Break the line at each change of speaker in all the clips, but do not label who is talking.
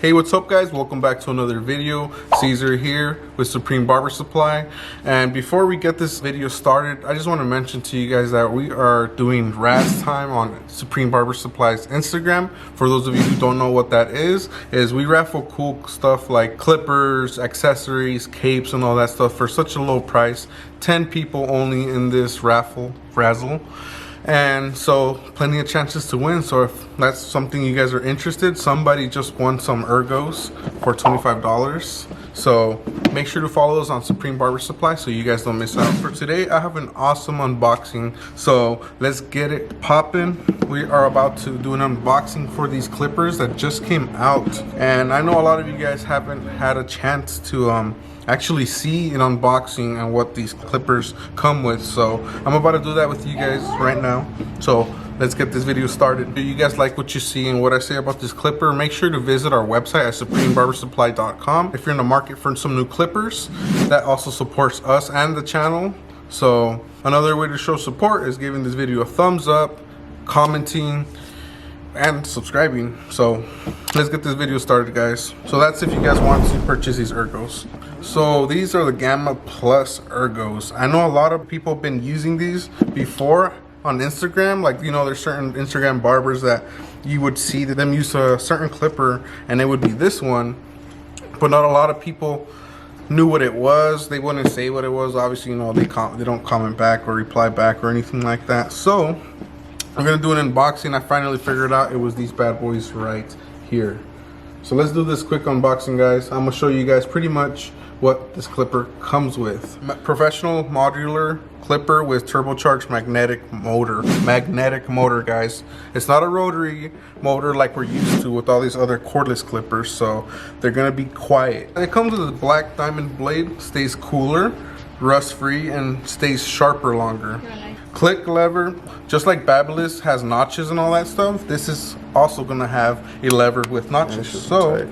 Hey, what's up guys? Welcome back to another video. Caesar here with Supreme Barber Supply. And before we get this video started, I just want to mention to you guys that we are doing Razz Time on Supreme Barber Supply's Instagram. For those of you who don't know what that is we raffle cool stuff like clippers, accessories, capes, and all that stuff for such a low price. 10 people only in this razzle. And so plenty of chances to win. So if that's something you guys are interested, somebody just won some ergos for $25. So make sure to follow us on Supreme Barber Supply so you guys don't miss out. For today, I have an awesome unboxing. So let's get it popping. We are about to do an unboxing for these clippers that just came out. And I know a lot of you guys haven't had a chance to actually see an unboxing and what these clippers come with, so I'm about to do that with you guys right now. So let's get this video started. If you guys like what you see and what I say about this clipper, make sure to visit our website at supremebarbersupply.com if you're in the market for some new clippers. That also supports us and the channel. So another way to show support is giving this video a thumbs up, commenting, and subscribing. So let's get this video started, guys. So that's if you guys want to purchase these ergos. So these are the GAMMA+ERGO'S. I know a lot of people have been using these before on Instagram. Like, you know, there's certain Instagram barbers that you would see them use a certain clipper and it would be this one, but not a lot of people knew what it was. They wouldn't say what it was. Obviously, you know, they don't comment back or reply back or anything like that. So I'm gonna do an unboxing. I finally figured out it was these bad boys right here. So let's do this quick unboxing, guys. I'm gonna show you guys pretty much what this clipper comes with. Professional modular clipper with turbocharged magnetic motor, guys. It's not a rotary motor like we're used to with all these other cordless clippers, so they're gonna be quiet. It comes with a black diamond blade, stays cooler, rust free, and stays sharper longer. Click lever, just like Babyliss has notches and all that stuff, this is also gonna have a lever with notches. So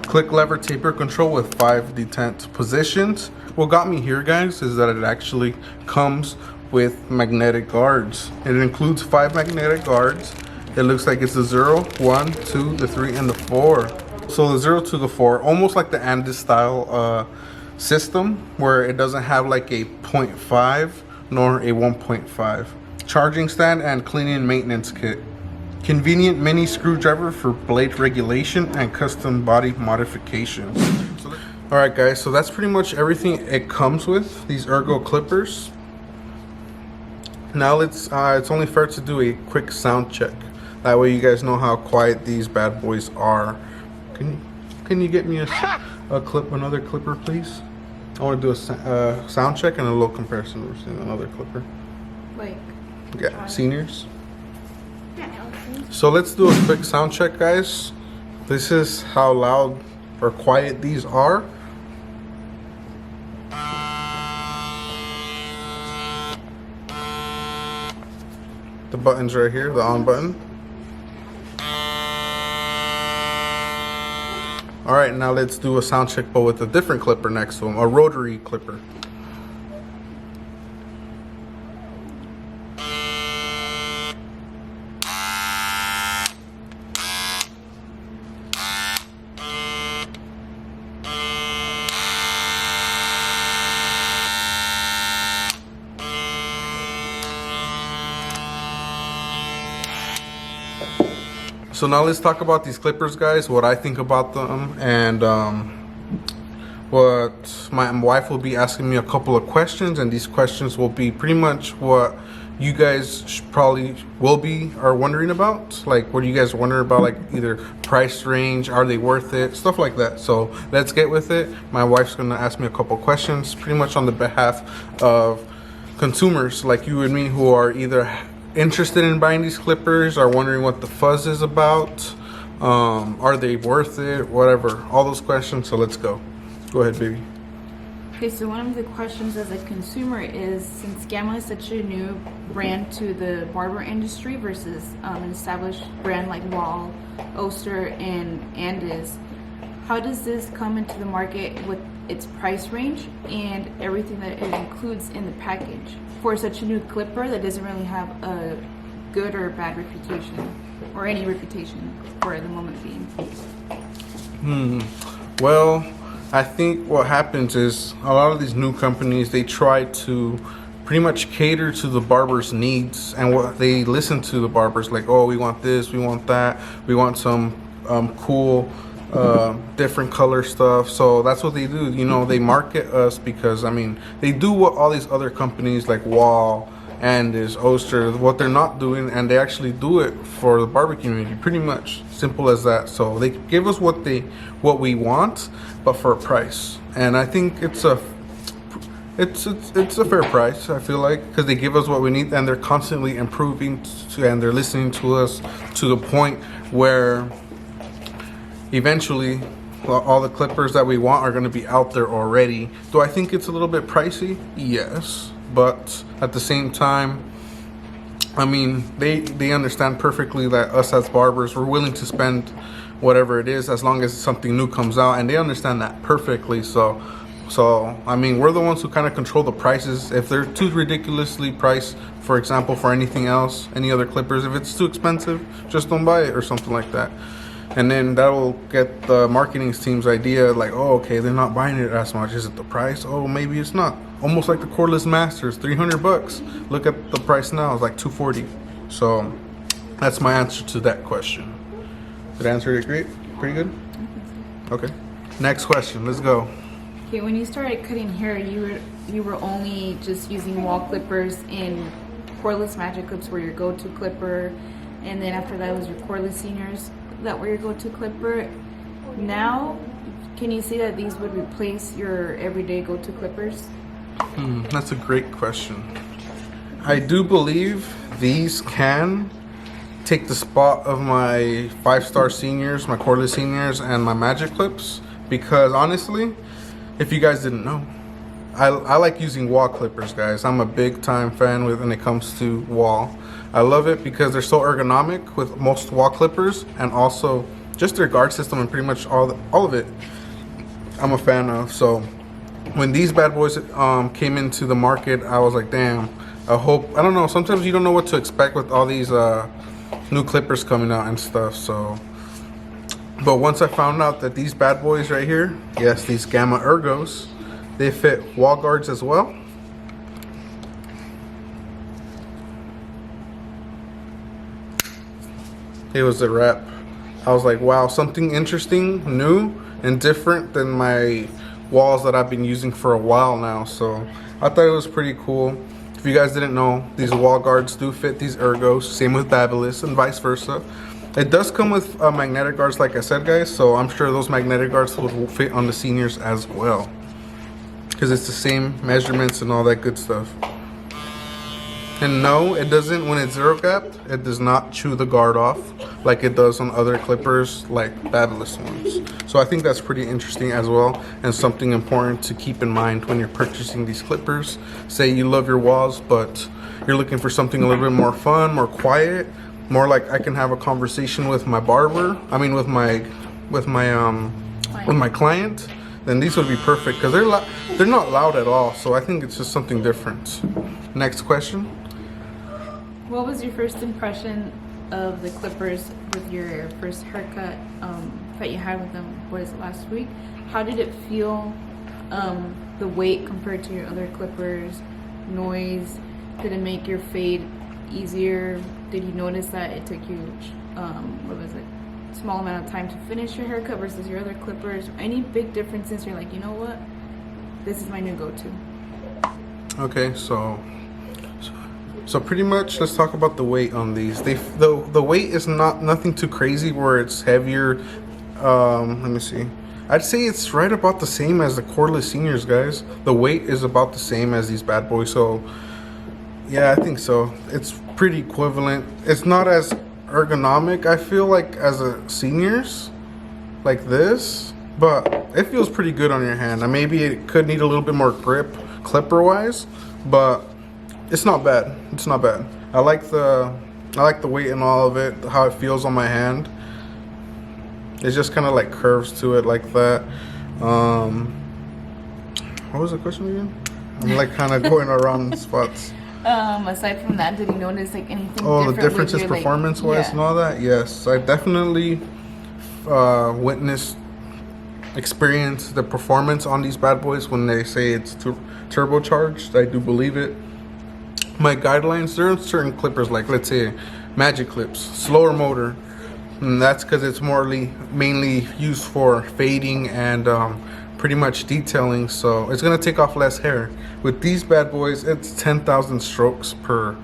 click lever taper control with 5 detent positions. What got me here, guys, is that it actually comes with magnetic guards. It includes 5 magnetic guards. It looks like it's the 0, 1, 2, the 3, and the 4. So the 0 to the 4, almost like the Andes style system, where it doesn't have like a 0.5 nor a 1.5. Charging stand and cleaning maintenance kit. Convenient mini screwdriver for blade regulation and custom body modifications. Alright guys, so that's pretty much everything it comes with, these ergo clippers. Now it's only fair to do a quick sound check. That way you guys know how quiet these bad boys are. Can you get me another clipper, please? I want to do a sound check and a little comparison versus another clipper. Like? Yeah, seniors. So let's do a quick sound check, guys. This is how loud or quiet these are. The button's right here, the on button. All right, now let's do a sound check, but with a different clipper next to them, a rotary clipper. So now let's talk about these clippers, guys, what I think about them, and what my wife will be asking me a couple of questions, and these questions will be pretty much what you guys probably are wondering about. Like, what do you guys wonder about, like either price range, are they worth it, stuff like that. So let's get with it. My wife's gonna ask me a couple of questions pretty much on the behalf of consumers like you and me who are either interested in buying these clippers, are wondering what the fuzz is about, are they worth it, whatever, all those questions. So let's go ahead, baby.
Okay, so one of the questions as a consumer is, since Gamma is such a new brand to the barber industry versus an established brand like Wahl, Oster, and Andes, how does this come into the market with its price range and everything that it includes in the package for such a new clipper that doesn't really have a good or bad reputation, or any reputation for the moment being?
Well, I think what happens is a lot of these new companies, they try to pretty much cater to the barber's needs, and what they listen to the barbers, like, oh, we want this, we want that, we want some cool different color stuff. So that's what they do, you know. They market us because, I mean, they do what all these other companies like Wahl and is Oster, what they're not doing, and they actually do it for the barbecue community. Pretty much simple as that. So they give us what we want, but for a price. And I think it's a fair price, I feel like, because they give us what we need, and they're constantly improving and they're listening to us to the point where eventually all the clippers that we want are going to be out there already. Do I think it's a little bit pricey? Yes. But at the same time, I mean, they understand perfectly that us as barbers, we're willing to spend whatever it is as long as something new comes out, and they understand that perfectly. So I mean, we're the ones who kind of control the prices. If they're too ridiculously priced, for example, for anything else, any other clippers, if it's too expensive, just don't buy it or something like that. And then that'll get the marketing team's idea, like, oh, okay, they're not buying it as much. Is it the price? Oh, maybe it's not. Almost like the cordless masters, $300. Look at the price now, it's like $240. So that's my answer to that question. Did I answer it great? Pretty good? Okay. Next question, let's go.
Okay, when you started cutting hair, you were only just using wall clippers, and cordless magic clips were your go-to clipper, and then after that was your cordless seniors that were your go-to clipper. Now, can you see that these would replace your everyday go-to clippers?
That's a great question. I do believe these can take the spot of my 5-star seniors, my cordless seniors, and my magic clips, because honestly, if you guys didn't know, I like using Wahl clippers, guys. I'm a big time fan when it comes to Wahl. I love it because they're so ergonomic with most Wahl clippers, and also just their guard system and pretty much all of it I'm a fan of. So when these bad boys came into the market, I was like, damn, I don't know, sometimes you don't know what to expect with all these new clippers coming out and stuff. So, but once I found out that these bad boys right here, yes, these GAMMA+ERGO'S, they fit wall guards as well. It was a wrap. I was like, wow, something interesting, new, and different than my walls that I've been using for a while now. So I thought it was pretty cool. If you guys didn't know, these wall guards do fit these Ergos. Same with Babyliss and vice versa. It does come with magnetic guards, like I said, guys. So I'm sure those magnetic guards will fit on the seniors as well, because it's the same measurements and all that good stuff. And no, it doesn't, when it's zero gapped, it does not chew the guard off like it does on other clippers like Babyliss ones. So I think that's pretty interesting as well, and something important to keep in mind when you're purchasing these clippers. Say you love your walls, but you're looking for something a little bit more fun, more quiet, more like I can have a conversation with my barber, with my client, then these would be perfect, because they're not loud at all. So I think it's just something different. Next question.
What was your first impression of the clippers with your first haircut that you had with them? What is it, last week? How did it feel? The weight compared to your other clippers, noise. Did it make your fade easier? Did you notice that it took you small amount of time to finish your haircut versus your other clippers? Any big differences? You're like, you know what? This is my new go-to.
Okay, so pretty much let's talk about the weight on these. The weight is nothing too crazy where it's heavier. Let me see. I'd say it's right about the same as the cordless seniors, guys. The weight is about the same as these bad boys. So yeah, I think so. It's pretty equivalent. It's not as ergonomic, I feel like, as a seniors like this, but it feels pretty good on your hand. And maybe it could need a little bit more grip clipper wise, but it's not bad. It's not bad. I like the weight and all of it, how it feels on my hand. It just kind of like curves to it like that. What was the question again? I'm like kind of going around spots.
Aside from that, did you notice like anything different?
Oh, the differences performance-wise and all that? Yes, I definitely witnessed experience the performance on these bad boys when they say it's turbocharged. I do believe it. My guidelines, there are certain clippers, like let's say Magic Clips, slower motor, and that's because it's mainly used for fading and pretty much detailing, so it's gonna take off less hair. With these bad boys, it's 10,000 strokes per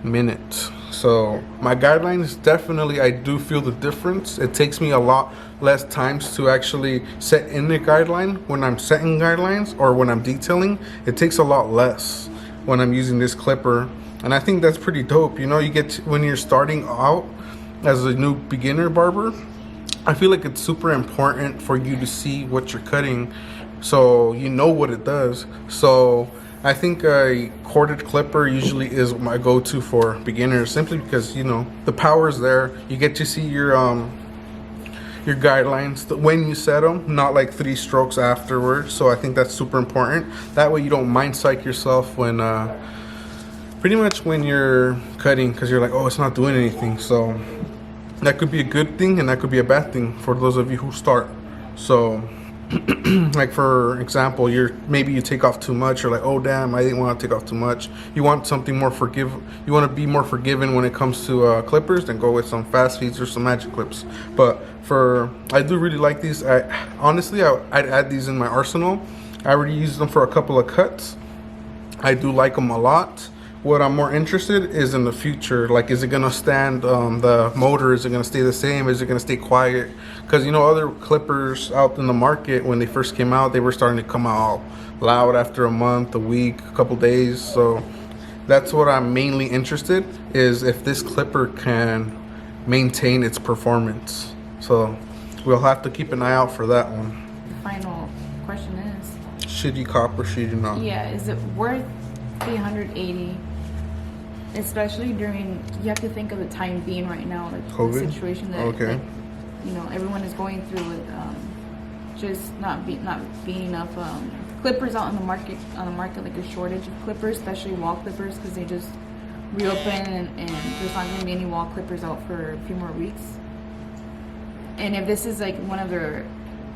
minute. So my guidelines, definitely I do feel the difference. It takes me a lot less times to actually set in the guideline when I'm setting guidelines, or when I'm detailing. It takes a lot less when I'm using this clipper, and I think that's pretty dope. You know, you get to, when you're starting out as a new beginner barber, I feel like it's super important for you to see what you're cutting so you know what it does. So I think a corded clipper usually is my go-to for beginners, simply because, you know, the power is there. You get to see your guidelines when you set them, not like 3 strokes afterwards. So I think that's super important. That way you don't mind psych yourself when pretty much when you're cutting, because you're like, oh, it's not doing anything. So that could be a good thing and that could be a bad thing for those of you who start. So like for example, maybe you take off too much, or like, oh damn, I didn't want to take off too much. You want something more you want to be more forgiving when it comes to clippers, then go with some fast feeds or some Magic Clips. But I do really like these. Honestly, I'd add these in my arsenal. I already used them for a couple of cuts. I do like them a lot. What I'm more interested is in the future. Like, is it gonna stand the motor? Is it gonna stay the same? Is it gonna stay quiet? Because, you know, other clippers out in the market, when they first came out, they were starting to come out loud after a month, a week, a couple days. So that's what I'm mainly interested, is if this clipper can maintain its performance. So we'll have to keep an eye out for that one.
The final question is,
should you cop or should you not?
Yeah, is it worth $380? Especially during, you have to think of the time being right now, like
COVID?
The situation that, like, you know, everyone is going through with just not being enough clippers out on the market, like a shortage of clippers, especially wall clippers, because they just reopen and there's not going to be any wall clippers out for a few more weeks. And if this is like one of their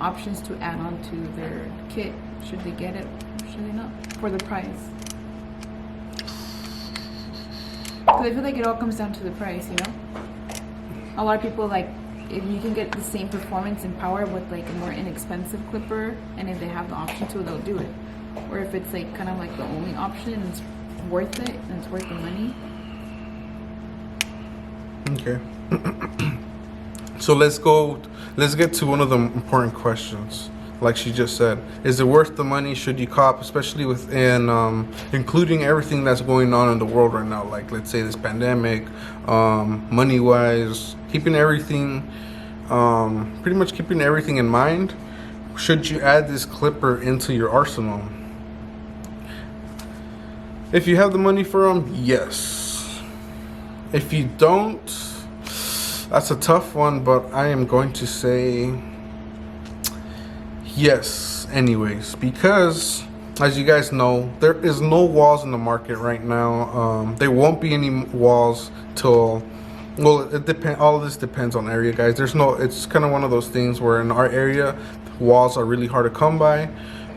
options to add on to their kit, should they get it or should they not, for the price? Because I feel like it all comes down to the price, you know? A lot of people, like, if you can get the same performance and power with like a more inexpensive clipper, and if they have the option to, they'll do it. Or if it's like kind of like the only option and it's worth it and it's worth the money.
Okay. So let's get to one of the important questions. Like she just said, is it worth the money? Should you cop, especially within including everything that's going on in the world right now, like let's say this pandemic, money wise, keeping everything pretty much keeping everything in mind? Should you add this clipper into your arsenal? If you have the money for them, yes. If you don't, that's a tough one, but I am going to say yes anyways, because as you guys know, there is no walls in the market right now. There won't be any walls till, well, it depends. All of this depends on area, guys. It's kind of one of those things where in our area, walls are really hard to come by.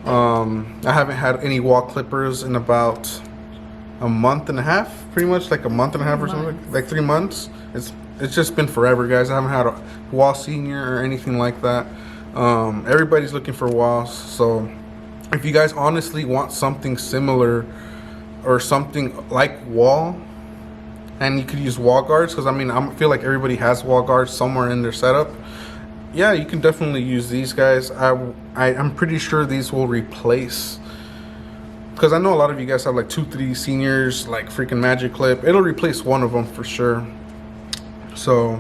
I haven't had any wall clippers in about a month and a half, pretty much, like a month and a half or something, like 3 months. It's just been forever, guys. I haven't had a Wahl Senior or anything like that. Everybody's looking for Wahls, so if you guys honestly want something similar or something like Wahl, and you could use wall guards, because I mean, I feel like everybody has wall guards somewhere in their setup. Yeah, you can definitely use these guys. I'm pretty sure these will replace, because I know a lot of you guys have like 2-3 seniors, like freaking Magic Clip. It'll replace one of them for sure. So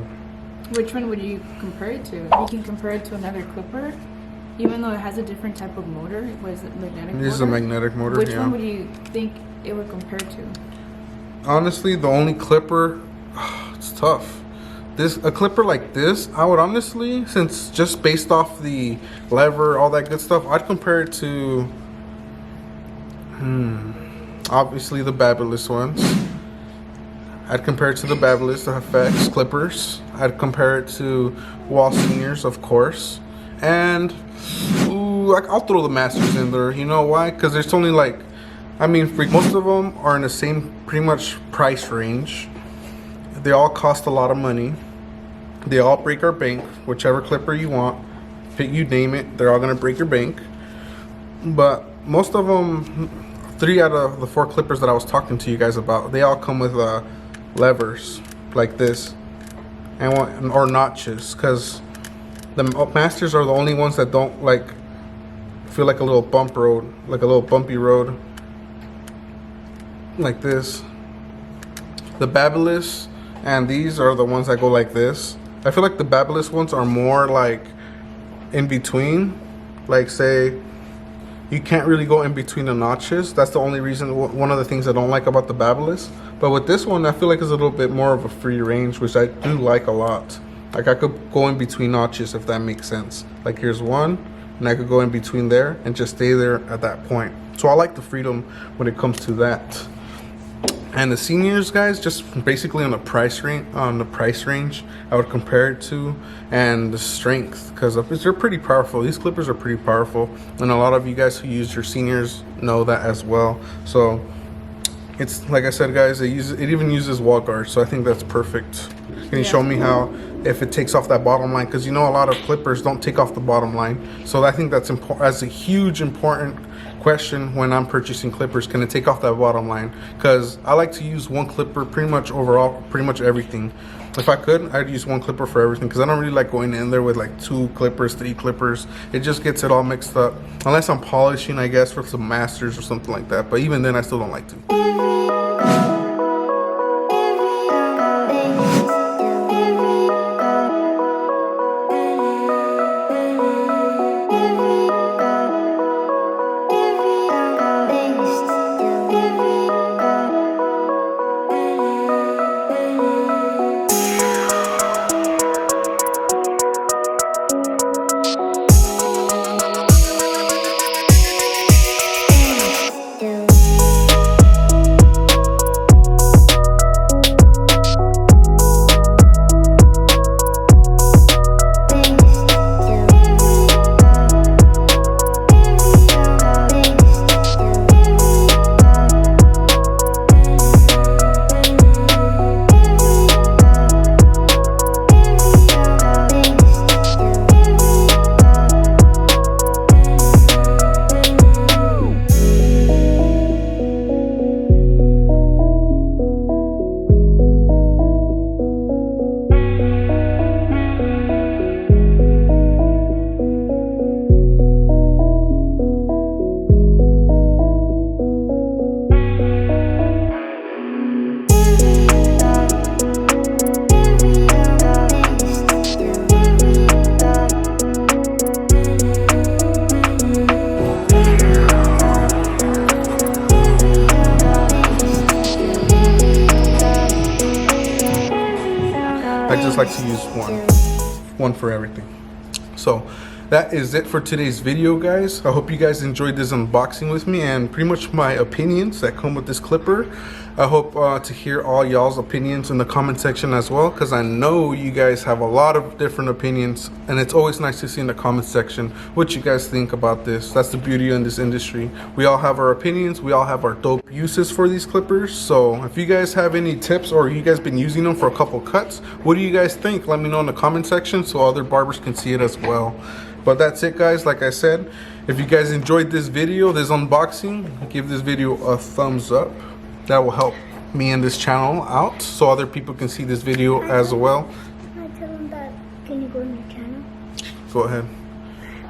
which one would you compare it to? You can compare it to another clipper, even though it has a different type of motor. Was it magnetic motor?
This is a magnetic motor.
Which one would you think it would compare to?
Honestly, the only clipper, it's tough. A clipper like this, I would honestly, since just based off the lever, all that good stuff, I'd compare it to, obviously the Babyliss ones. I'd compare it to the Babyliss, the FX clippers. I'd compare it to Wahl Seniors, of course. And ooh, I'll throw the Masters in there. You know why? Because there's only like, I mean, most of them are in the same pretty much price range. They all cost a lot of money. They all break our bank, whichever clipper you want. You name it, they're all gonna break your bank. But most of them, 3 out of the 4 clippers that I was talking to you guys about, they all come with levers like this, and or notches, because the Masters are the only ones that don't like feel like a little bump road, like a little bumpy road, like this. The Babyliss and these are the ones that go like this. I feel like the Babyliss ones are more like in between, like say you can't really go in between the notches. That's the only reason, one of the things I don't like about the Babyliss. But with this one, I feel like it's a little bit more of a free range, which I do like a lot. Like I could go in between notches, if that makes sense. Like here's one, and I could go in between there and just stay there at that point. So I like the freedom when it comes to that. And the seniors, guys, just basically on the price range, I would compare it to, and the strength, because they're pretty powerful. These clippers are pretty powerful, and a lot of you guys who use your seniors know that as well. So it's like I said, guys, it even uses wall guards, so I think that's perfect. Can you show me how, if it takes off that bottom line? Because you know a lot of clippers don't take off the bottom line, so I think that's important. That's a huge important question when I'm purchasing clippers. Can it take off that bottom line? Because I like to use one clipper pretty much overall, pretty much everything. If I could, I'd use one clipper for everything, because I don't really like going in there with like 2 clippers, 3 clippers. It just gets it all mixed up, unless I'm polishing, I guess, for some Masters or something like that. But even then, I still don't like to. I just like to use one for everything. So that is it for today's video, guys. I hope you guys enjoyed this unboxing with me and pretty much my opinions that come with this clipper. I hope to hear all y'all's opinions in the comment section as well, because I know you guys have a lot of different opinions, and it's always nice to see in the comment section what you guys think about this. That's the beauty in this industry. We all have our opinions, we all have our dope uses for these clippers. So if you guys have any tips, or you guys been using them for a couple cuts, what do you guys think? Let me know in the comment section so other barbers can see it as well. But that's it, guys. Like I said, if you guys enjoyed this video, this unboxing, give this video a thumbs up. That will help me and this channel out so other people can see this video as well.
I tell them that, can you go on your channel?
Go ahead.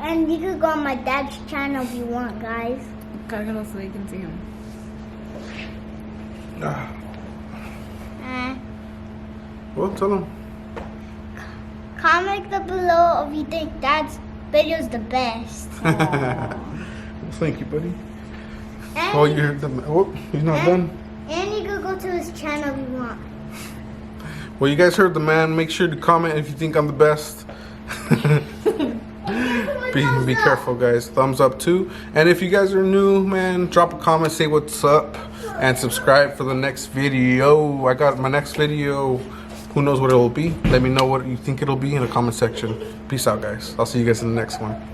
And you can go on my dad's channel if you want, guys.
Cárgalo so you can see him.
Well, tell them.
Comment down below if you think dad's video's the best.
Thank you, buddy.
And,
Oh, you heard them. Oh, he's not done.
and you can go to his channel if you want.
Well, you guys heard the man. Make sure to comment if you think I'm the best. Be careful, guys. Thumbs up too. And if you guys are new, man, drop a comment, say what's up, and subscribe for the next video. I got my next video Who knows what it will be? Let me know what you think it'll be in the comment section. Peace out, guys. I'll see you guys in the next one.